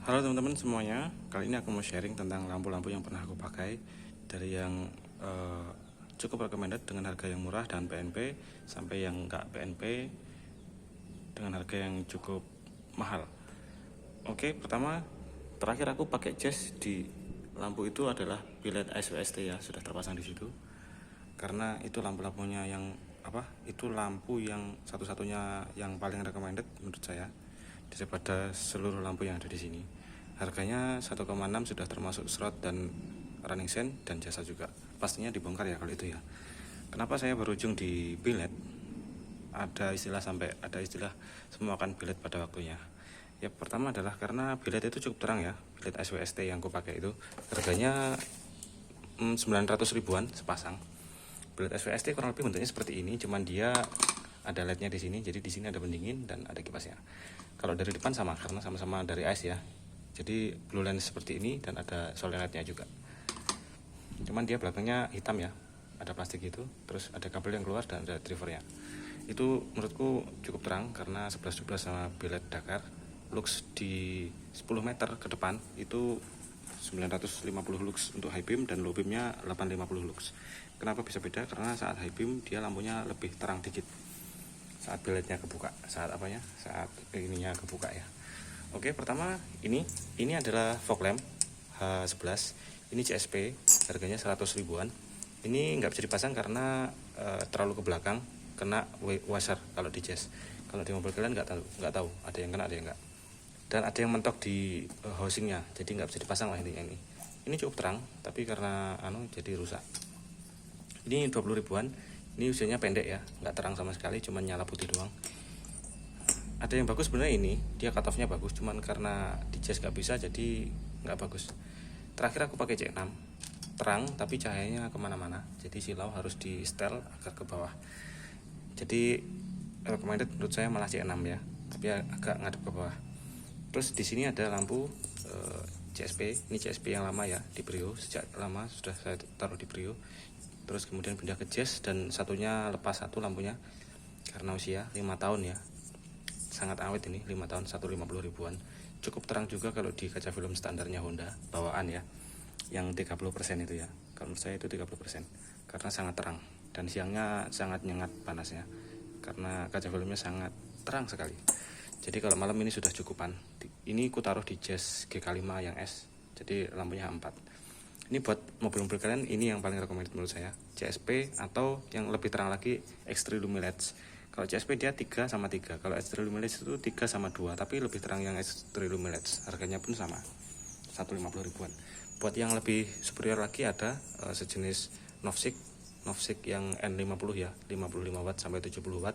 Halo teman-teman semuanya, kali ini aku mau sharing tentang lampu-lampu yang pernah aku pakai. Dari yang cukup recommended dengan harga yang murah dan PNP, sampai yang enggak PNP dengan harga yang cukup mahal. Oke, pertama, terakhir aku pakai cas di lampu itu adalah biled SWST ya, sudah terpasang di situ. Karena itu lampu-lampunya yang itu lampu yang satu-satunya yang paling recommended menurut saya daripada seluruh lampu yang ada di sini. Harganya 1,6 sudah termasuk slot dan running sen dan jasa juga. Pastinya dibongkar ya kalau itu ya. Kenapa saya berujung di biled? Ada istilah semua akan biled pada waktunya. Ya, pertama adalah karena biled itu cukup terang ya. Biled SWST yang aku pakai itu harganya 900 ribuan sepasang. Biled SWST kurang lebih bentuknya seperti ini, cuman dia ada LED-nya di sini, jadi di sini ada pendingin dan ada kipasnya. Kalau dari depan sama, karena sama-sama dari ICE ya. Jadi blue lens seperti ini dan ada solenoid-nya juga. Cuman dia belakangnya hitam ya, ada plastik gitu, terus ada kabel yang keluar dan ada drivernya. Itu menurutku cukup terang karena 11-12 sama biled Dakar. Lux di 10 meter ke depan itu 950 lux untuk high beam dan low beamnya 850 lux. Kenapa bisa beda? Karena saat high beam dia lampunya lebih terang dikit saat bilednya kebuka, saat ininya kebuka ya. Oke, pertama ini adalah fog lamp H11. Ini CSP, harganya 100 ribuan. Ini nggak bisa dipasang karena terlalu ke belakang, kena washer kalau di jazz. Kalau di mobil kalian nggak tahu, ada yang kena ada yang nggak. Dan ada yang mentok di housingnya, jadi nggak bisa dipasang lah intinya ini. Ini cukup terang, tapi karena jadi rusak. Ini 20 ribuan. Ini usianya pendek ya, nggak terang sama sekali, cuman nyala putih doang. Ada yang bagus sebenarnya ini, dia cut off-nya bagus, cuman karena di jazz nggak bisa, jadi nggak bagus. Terakhir aku pakai C6, terang tapi cahayanya kemana-mana, jadi silau harus di setel agar ke bawah. Jadi recommended menurut saya malah C6 ya, tapi agak ngadep ke bawah. Terus di sini ada lampu CSP, ini CSP yang lama ya, di Brio, sejak lama sudah saya taruh di Brio. Terus kemudian pindah ke jazz dan satunya lepas satu lampunya karena usia 5 tahun ya. Sangat awet ini, 5 tahun 150 ribuan. Cukup terang juga kalau di kaca film standarnya Honda bawaan ya, yang 30% itu ya. Kalau menurut saya itu 30%, karena sangat terang dan siangnya sangat nyengat panasnya karena kaca filmnya sangat terang sekali. Jadi kalau malam ini sudah cukupan. Ini ku taruh di jazz GK5 yang S, jadi lampunya 4. Ini buat mobil-mobil kalian, ini yang paling recommended menurut saya, CSP atau yang lebih terang lagi X3 Lumileds. Kalau CSP dia 3 sama 3, kalau X3 Lumileds itu 3 sama 2, tapi lebih terang yang X3 Lumileds. Harganya pun sama, 150 ribuan. Buat yang lebih superior lagi ada sejenis Novsik yang N50 ya, 55 watt sampai 70 watt.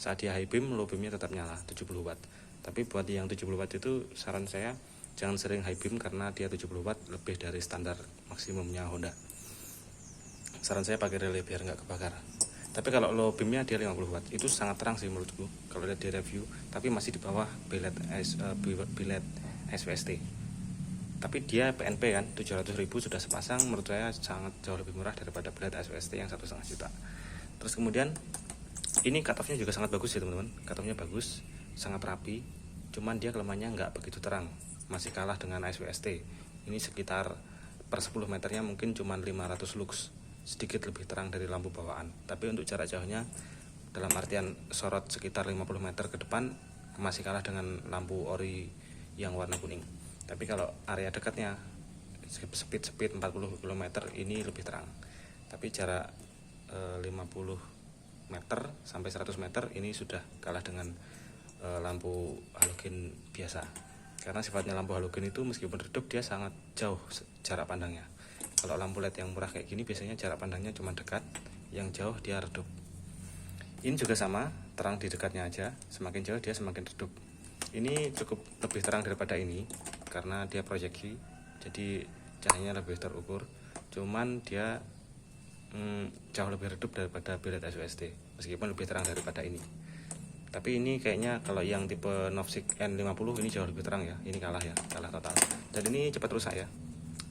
Saat dia high beam, low beamnya tetap nyala 70 watt. Tapi buat yang 70 watt itu saran saya jangan sering high beam karena dia 70 watt lebih dari standar maksimumnya Honda. Saran saya pakai relay biar nggak kebakar. Tapi kalau low beamnya dia 50 watt, itu sangat terang sih menurutku kalau lihat di review, tapi masih di bawah biled SWST. Tapi dia PNP kan, 700 ribu sudah sepasang, menurut saya sangat jauh lebih murah daripada biled SWST yang 1,5 juta. Terus kemudian ini cut off-nya juga sangat bagus ya teman-teman. Cut off-nya bagus, sangat rapi. Cuman dia kelemahannya nggak begitu terang, masih kalah dengan SWST. Ini sekitar per 10 meternya mungkin cuma 500 lux, sedikit lebih terang dari lampu bawaan. Tapi untuk jarak jauhnya, dalam artian sorot sekitar 50 meter ke depan, masih kalah dengan lampu ori yang warna kuning. Tapi kalau area dekatnya, speed 40 km, ini lebih terang. Tapi jarak 50 meter sampai 100 meter ini sudah kalah dengan lampu halogen biasa, karena sifatnya lampu halogen itu meskipun redup dia sangat jauh jarak pandangnya. Kalau lampu LED yang murah kayak gini biasanya jarak pandangnya cuma dekat, yang jauh dia redup. Ini juga sama, terang di dekatnya aja, semakin jauh dia semakin redup. Ini cukup lebih terang daripada ini karena dia proyeksi, jadi cahayanya lebih terukur. Cuman dia jauh lebih redup daripada biled SWST, meskipun lebih terang daripada ini. Tapi ini kayaknya kalau yang tipe Novsik N50 ini jauh lebih terang ya, ini kalah total. Dan ini cepat rusak ya,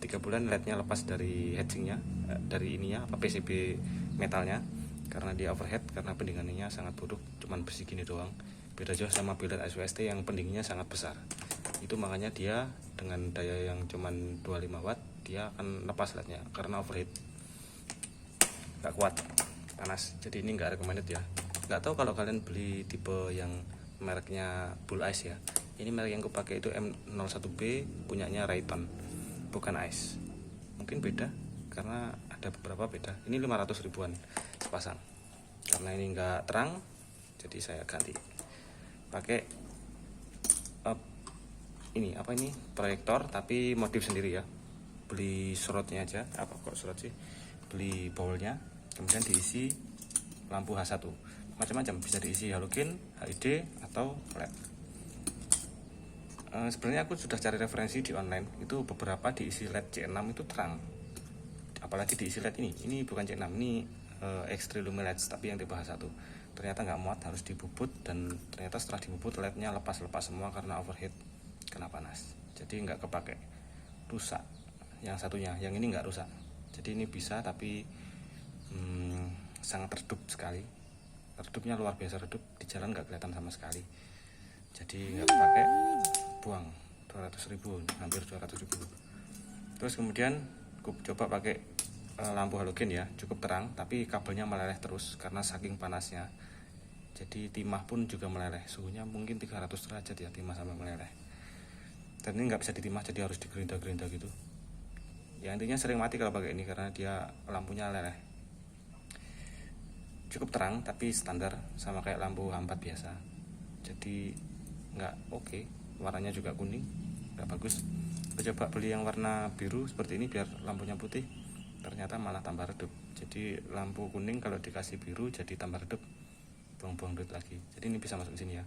3 bulan LED-nya lepas dari heatsingnya, dari ininya PCB metalnya, karena dia overhead, karena pendingannya sangat buruk, cuman bersih gini doang. Beda jauh sama biled SWST yang pendinginnya sangat besar. Itu makanya dia dengan daya yang cuman 25 watt dia akan lepas lednya karena overheat, nggak kuat panas. Jadi ini nggak recommended ya. Nggak tahu kalau kalian beli tipe yang mereknya Bull Ice ya. Ini merek yang kupakai itu M01B punyanya Rayton, bukan Ice. Mungkin beda karena ada beberapa beda. Ini 500 ribuan sepasang. Karena ini nggak terang, jadi saya ganti pakai ini apa ini proyektor tapi modif sendiri ya. Beli slotnya aja, apa kok slot sih, beli bowl-nya, kemudian diisi lampu H1 macam-macam, bisa diisi halogen, HID atau LED. Sebenarnya aku sudah cari referensi di online, itu beberapa diisi LED C6 itu terang, apalagi diisi LED ini bukan C6, ini Extreme Lumileds tapi yang tipe H1. Ternyata nggak muat, harus dibubut, dan ternyata setelah dibubut LED-nya lepas semua karena overheat, kena panas, jadi nggak kepake, rusak. Yang satunya, yang ini nggak rusak, jadi ini bisa, tapi sangat redup sekali, redupnya luar biasa redup, di jalan nggak kelihatan sama sekali, jadi nggak kepake, buang 200 ribu, hampir 200 ribu. Terus kemudian aku coba pakai lampu halogen ya, cukup terang tapi kabelnya meleleh terus karena saking panasnya. Jadi timah pun juga meleleh, suhunya mungkin 300 derajat ya timah sampai meleleh. Dan ini nggak bisa ditimah, jadi harus digerinda-gerinda gitu. Ya intinya sering mati kalau pakai ini karena dia lampunya leleh. Cukup terang tapi standar, sama kayak lampu H4 biasa. Jadi nggak oke, warnanya juga kuning, nggak bagus. Aku coba beli yang warna biru seperti ini biar lampunya putih, ternyata malah tambah redup. Jadi lampu kuning kalau dikasih biru jadi tambah redup, buang-buang duit lagi. Jadi ini bisa masuk sini ya.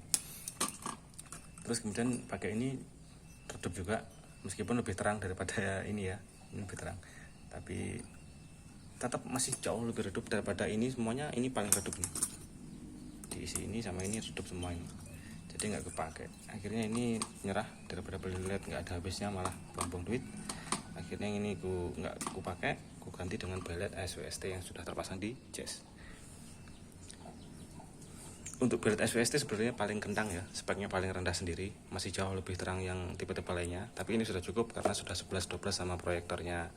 Terus kemudian pakai ini redup juga, meskipun lebih terang daripada ini ya, ini lebih terang, tapi tetap masih jauh lebih redup daripada ini. Semuanya ini paling redup nih, diisi ini sama ini redup semua ini, jadi nggak kepake. Akhirnya ini nyerah, daripada beli LED nggak ada habisnya malah buang-buang duit. Akhirnya ini nggak ku pakai, ku ganti dengan LED SWST yang sudah terpasang di Jazz. Untuk LED SWST sebenarnya paling kentang ya, speknya paling rendah sendiri, masih jauh lebih terang yang tipe-tipe lainnya, tapi ini sudah cukup karena sudah 11-12 sama proyektornya